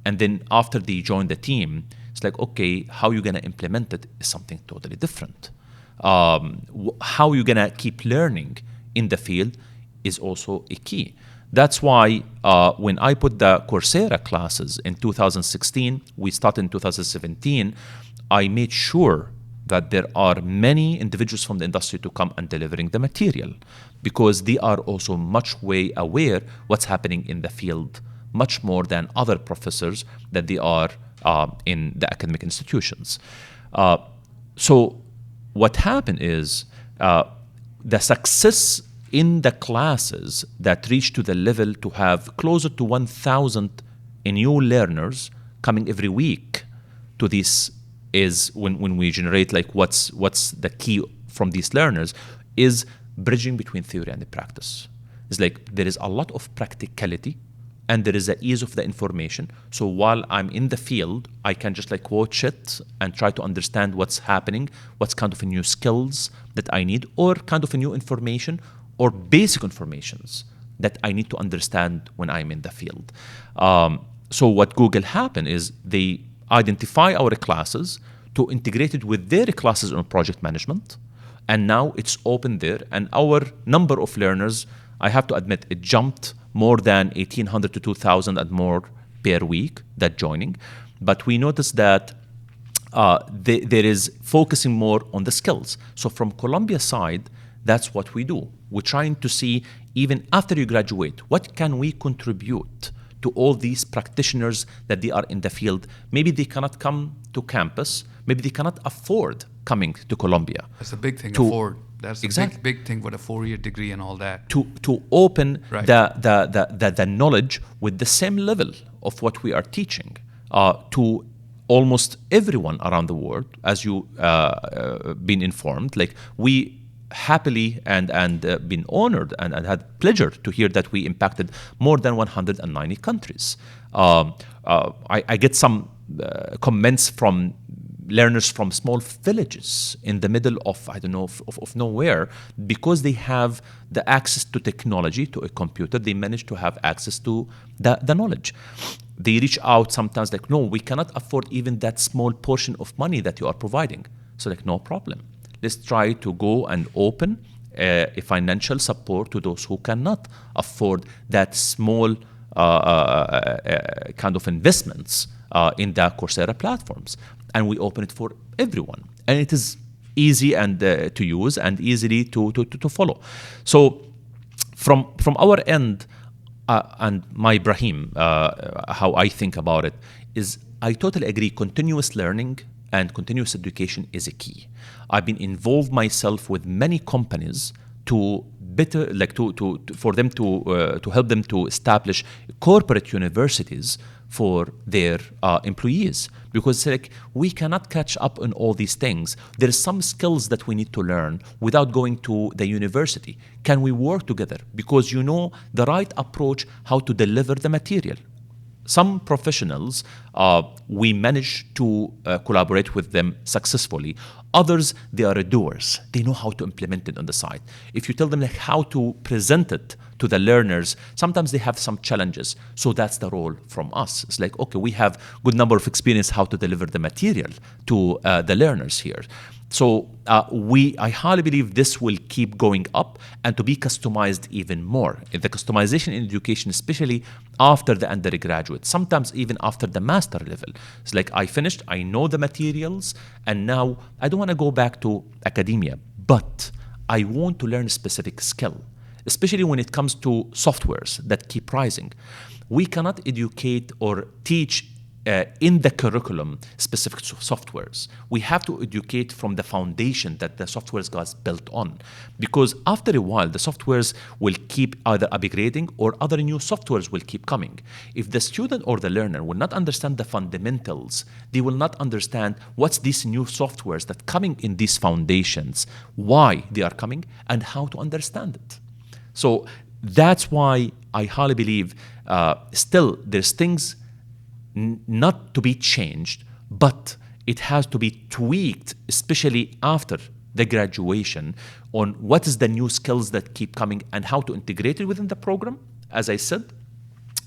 and then after they join the team, it's like, okay, how you're going to implement it is something totally different. How you're going to keep learning in the field is also a key. That's why when I put the Coursera classes in 2016, we started in 2017, I made sure that there are many individuals from the industry to come and delivering the material, because they are also much way aware what's happening in the field, much more than other professors that they are in the academic institutions. So what happened is the success in the classes that reach to the level to have closer to 1,000 new learners coming every week to this is when we generate like what's the key from these learners is bridging between theory and the practice. It's like there is a lot of practicality and there is the ease of the information. So while I'm in the field, I can just like watch it and try to understand what's happening, what's kind of a new skills that I need, or kind of a new information or basic informations that I need to understand when I'm in the field. So what Google happened is they identify our classes to integrate it with their classes on project management. And now it's open there. And our number of learners, I have to admit, it jumped more than 1,800 to 2,000 and more per week that joining. But we noticed that there is focusing more on the skills. So from Columbia side, that's what we do. We're trying to see, even after you graduate, what can we contribute to all these practitioners that they are in the field. Maybe they cannot come to campus. Maybe they cannot afford coming to Columbia. That's a big thing, afford. That's a exactly. big thing with a 4-year degree and all that. To open right. the knowledge with the same level of what we are teaching to almost everyone around the world, as you been informed. Like we happily and been honored and had pleasure to hear that we impacted more than 190 countries. I get some comments from learners from small villages in the middle of, I don't know, of nowhere, because they have the access to technology, to a computer, they manage to have access to the knowledge. They reach out sometimes like, no, we cannot afford even that small portion of money that you are providing. So like, no problem. Let's try to go and open a financial support to those who cannot afford that small kind of investments in the Coursera platforms. And we open it for everyone. And it is easy and to use and easily to follow. So from our end, and my Ibrahim, how I think about it is I totally agree. Continuous learning and continuous education is a key. I've been involved myself with many companies to better, like for them to help them to establish corporate universities for their employees, because like we cannot catch up on all these things. There's some skills that we need to learn without going to the university. Can we work together? Because you know the right approach how to deliver the material. Some professionals, we manage to collaborate with them successfully. Others, they are doers. They know how to implement it on the side. If you tell them like how to present it to the learners, sometimes they have some challenges. So that's the role from us. It's like, okay, we have good number of experience how to deliver the material to the learners here. So I highly believe this will keep going up and to be customized even more. The customization in education, especially after the undergraduate, sometimes even after the master level. It's like I finished, I know the materials, and now I don't want to go back to academia, but I want to learn a specific skill, especially when it comes to softwares that keep rising. We cannot educate or teach in the curriculum specific softwares. We have to educate from the foundation that the softwares got built on, because after a while the softwares will keep either upgrading or other new softwares will keep coming. If the student or the learner will not understand the fundamentals, they will not understand what's these new softwares that coming in these foundations, why they are coming, and how to understand it. So that's why I highly believe still there's things not to be changed, but it has to be tweaked, especially after the graduation, on what is the new skills that keep coming and how to integrate it within the program. As I said,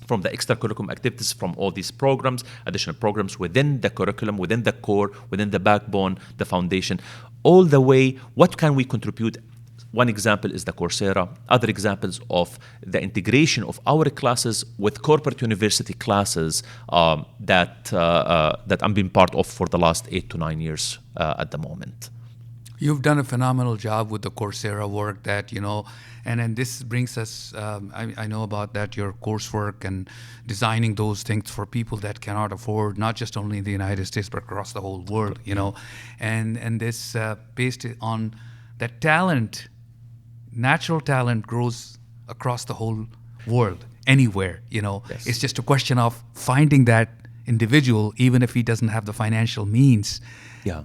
from the extracurriculum activities, from all these programs, additional programs within the curriculum, within the core, within the backbone, the foundation, all the way, what can we contribute One example is the Coursera. Other examples of the integration of our classes with corporate university classes that I'm being part of for the last 8 to 9 years at the moment. You've done a phenomenal job with the Coursera work that, and then this brings us, I know about that, your coursework and designing those things for people that cannot afford, not just only in the United States, but across the whole world, and this based on that talent, natural talent grows across the whole world, anywhere, Yes. It's just a question of finding that individual, even if he doesn't have the financial means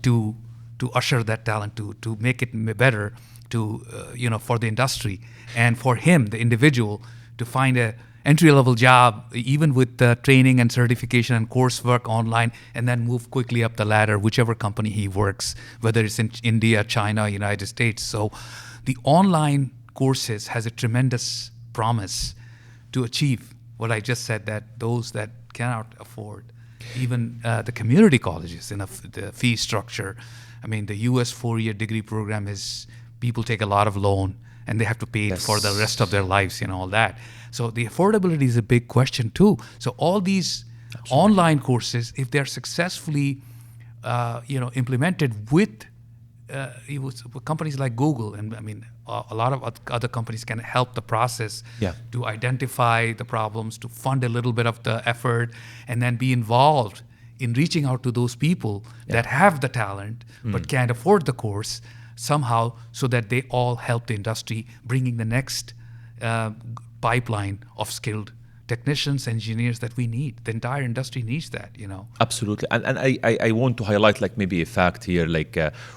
to usher that talent, to make it better, for the industry, and for him, the individual, to find a entry-level job, even with training and certification and coursework online, and then move quickly up the ladder, whichever company he works, whether it's in India, China, United States. So the online courses has a tremendous promise to achieve what I just said, that those that cannot afford, even the community colleges, the fee structure. I mean, the U.S. 4-year degree program is, people take a lot of loan and they have to pay it for the rest of their lives, all that. So the affordability is a big question too. So all these online courses, if they're successfully, implemented with companies like Google, and I mean, a lot of other companies can help the process to identify the problems, to fund a little bit of the effort, and then be involved in reaching out to those people that have the talent but can't afford the course somehow, so that they all help the industry, bringing the next pipeline of skilled technicians, engineers that we need. The entire industry needs that, Absolutely. And I want to highlight maybe a fact here.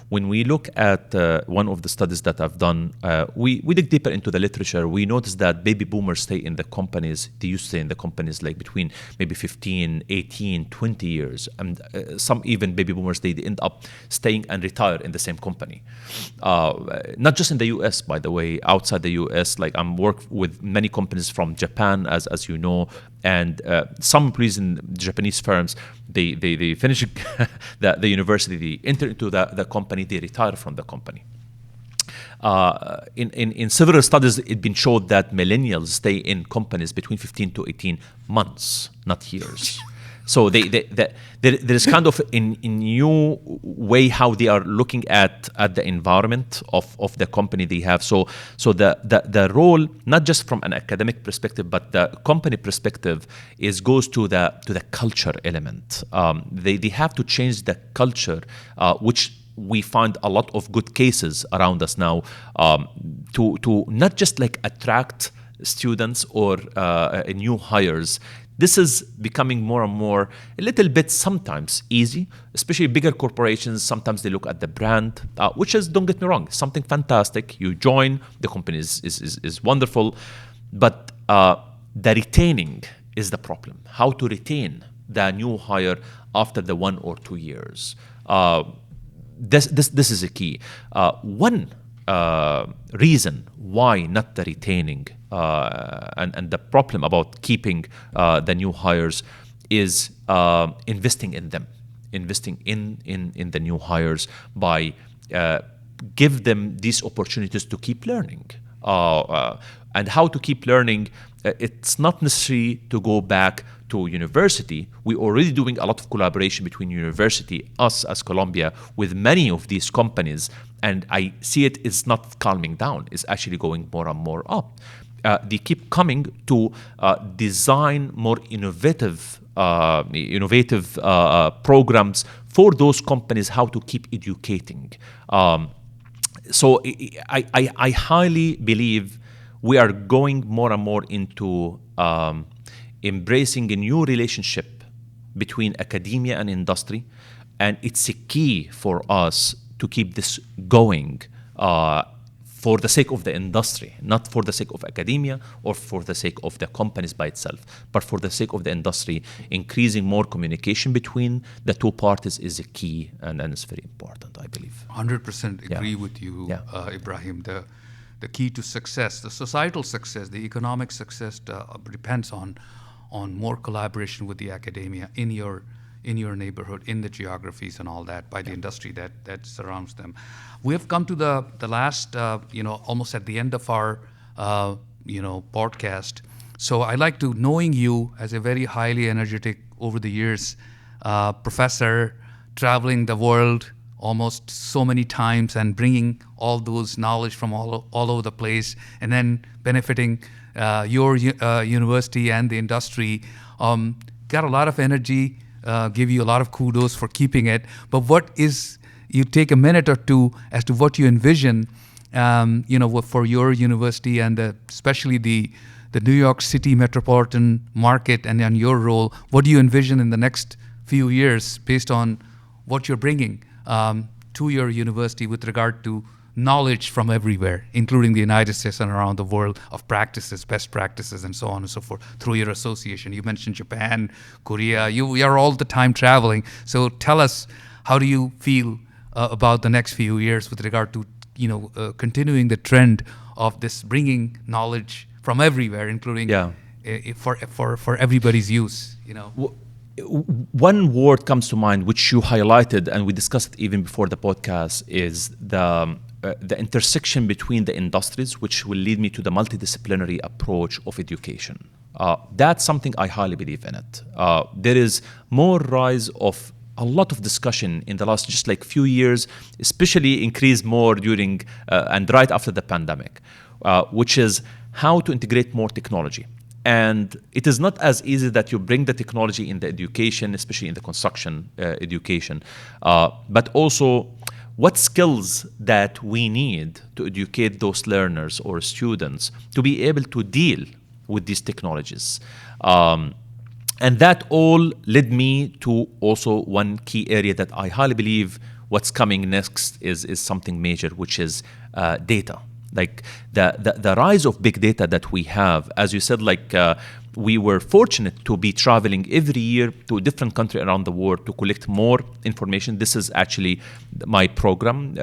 When we look at one of the studies that I've done, we dig deeper into the literature. We noticed that baby boomers stay in the companies. They used to stay in the companies between maybe 15, 18, 20 years. And some even baby boomers, they end up staying and retire in the same company. Not just in the US, by the way, outside the US. I'm work with many companies from Japan, as you know, and some employees in Japanese firms, they finish the university, they enter into the company, they retire from the company. In several studies, it's been shown that millennials stay in companies between 15 to 18 months, not years. So there is kind of a new way how they are looking at the environment of the company they have. So the role, not just from an academic perspective, but the company perspective, goes to the culture element. They have to change the culture, which we find a lot of good cases around us now, to not just attract students or new hires. This is becoming more and more a little bit sometimes easy, especially bigger corporations. Sometimes they look at the brand, which is, don't get me wrong, something fantastic. You join, the company is wonderful, but the retaining is the problem. How to retain the new hire after the 1 or 2 years. This is a key. One reason why not the retaining and the problem about keeping the new hires is investing in them, investing in the new hires by give them these opportunities to keep learning. And how to keep learning, it's not necessary to go back to university. We're already doing a lot of collaboration between university, us as Colombia, with many of these companies, and I see it is not calming down. It's actually going more and more up. They keep coming to design more innovative programs for those companies, how to keep educating. So I highly believe we are going more and more into embracing a new relationship between academia and industry, and it's a key for us to keep this going for the sake of the industry, not for the sake of academia or for the sake of the companies by itself, but for the sake of the industry. Increasing more communication between the two parties is a key, and it's very important, I believe. 100% agree with you, Ibrahim. The key to success, the societal success, the economic success depends on more collaboration with the academia in your in your neighborhood, in the geographies and all that, by the industry that surrounds them. We have come to the last, almost at the end of our, podcast. So I like to, knowing you as a very highly energetic, over the years, professor, traveling the world almost so many times and bringing all those knowledge from all over the place, and then benefiting your university and the industry. Got a lot of energy, give you a lot of kudos for keeping it. But you take a minute or two as to what you envision, for your university and especially the New York City metropolitan market and your role. What do you envision in the next few years based on what you're bringing to your university with regard to knowledge from everywhere, including the United States and around the world, of practices, best practices, and so on and so forth, through your association? You mentioned Japan, Korea. You are all the time traveling. So tell us, how do you feel about the next few years with regard to continuing the trend of this bringing knowledge from everywhere, including for everybody's use? One word comes to mind, which you highlighted, and we discussed it even before the podcast, is the intersection between the industries, which will lead me to the multidisciplinary approach of education. That's something I highly believe in it. There is more rise of a lot of discussion in the last just like few years, especially increased more during and right after the pandemic, which is how to integrate more technology. And it is not as easy that you bring the technology in the education, especially in the construction education, but also what skills that we need to educate those learners or students to be able to deal with these technologies. And that all led me to also one key area that I highly believe what's coming next is something major, which is data. Like the rise of big data that we have, as you said, we were fortunate to be traveling every year to a different country around the world to collect more information. This is actually my program.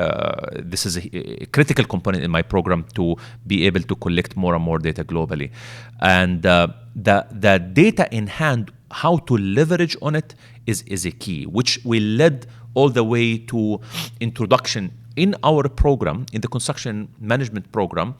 This is a critical component in my program to be able to collect more and more data globally. And the data in hand, how to leverage on it is a key, which we led all the way to introduction in our program, in the construction management program,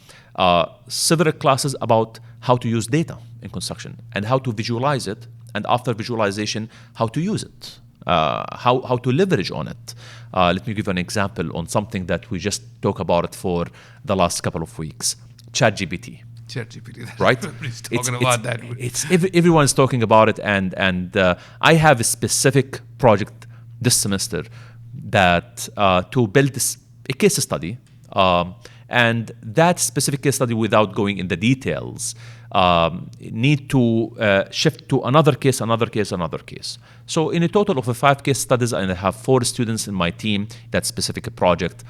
several classes about how to use data in construction and how to visualize it, and after visualization, how to use it, how to leverage on it. Let me give an example on something that we just talked about it for the last couple of weeks. ChatGPT. ChatGPT, right? Everybody's talking about that. Everyone's talking about it, and I have a specific project this semester that to build a case study, and that specific case study, without going in the details, need to shift to another case. So in a total of 5 case studies, and I have 4 students in my team, that specific project.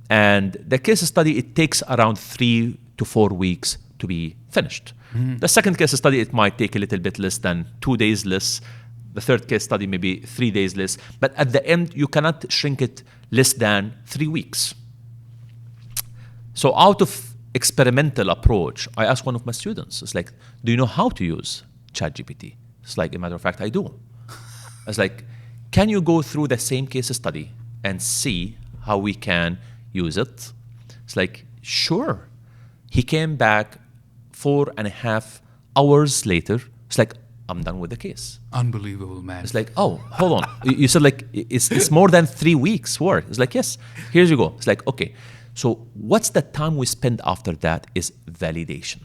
And the case study, it takes around 3 to 4 weeks to be finished. Mm-hmm. The second case study, it might take a little bit less than 2 days less. The third case study, maybe 3 days less. But at the end, you cannot shrink it less than 3 weeks. So out of experimental approach, I asked one of my students, it's like, do you know how to use ChatGPT? It's like, a matter of fact, I do. I was like, can you go through the same case study and see how we can use it? It's like, sure. He came back 4.5 hours later. It's like, I'm done with the case. Unbelievable, man. It's like, oh, hold on. You said like it's more than 3 weeks work. It's like, yes, here you go. It's like, okay. So what's the time we spend after that is validation.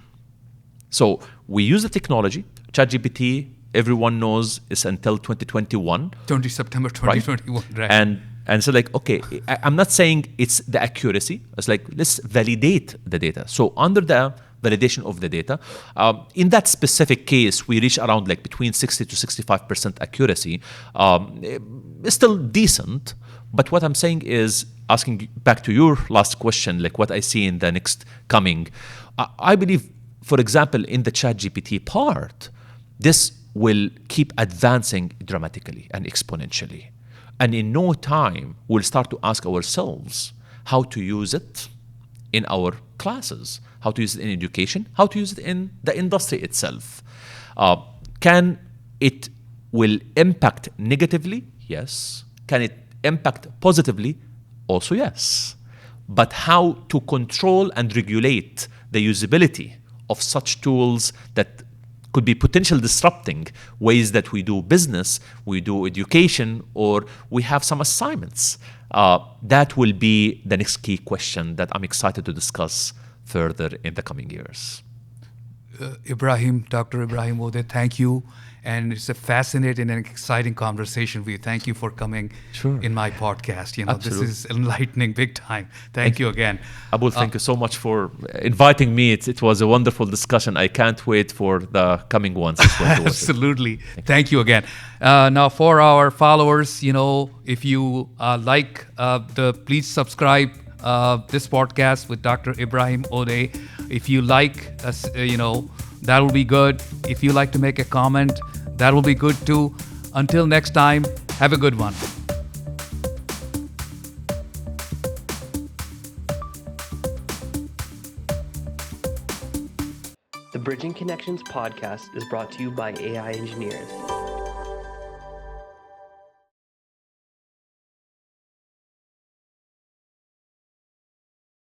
So we use the technology. ChatGPT, everyone knows, is until 2021. September 2021, right? And so like, okay, I'm not saying it's the accuracy. It's like, let's validate the data. So under the validation of the data, in that specific case, we reach around like between 60 to 65% accuracy. It's still decent. But what I'm saying is, asking back to your last question, like what I see in the next coming, I believe, for example, in the ChatGPT part, this will keep advancing dramatically and exponentially. And in no time, we'll start to ask ourselves how to use it in our classes, how to use it in education, how to use it in the industry itself. Can it will impact negatively? Yes. Can it impact positively? Also yes. But how to control and regulate the usability of such tools that could be potential disrupting ways that we do business, we do education, or we have some assignments. That will be the next key question that I'm excited to discuss further in the coming years. Ibrahim, Dr. Ibrahim Odeh, thank you. And it's a fascinating and exciting conversation with you. Thank you for coming in my podcast. This is enlightening big time. Thank you again. Abul, thank you so much for inviting me. It was a wonderful discussion. I can't wait for the coming ones. Absolutely. Thank you again. Now, for our followers, if you like please subscribe this podcast with Dr. Ibrahim Odeh. If you like, that will be good. If you like to make a comment, that will be good too. Until next time, have a good one. The Bridging Connections podcast is brought to you by AI Engineers.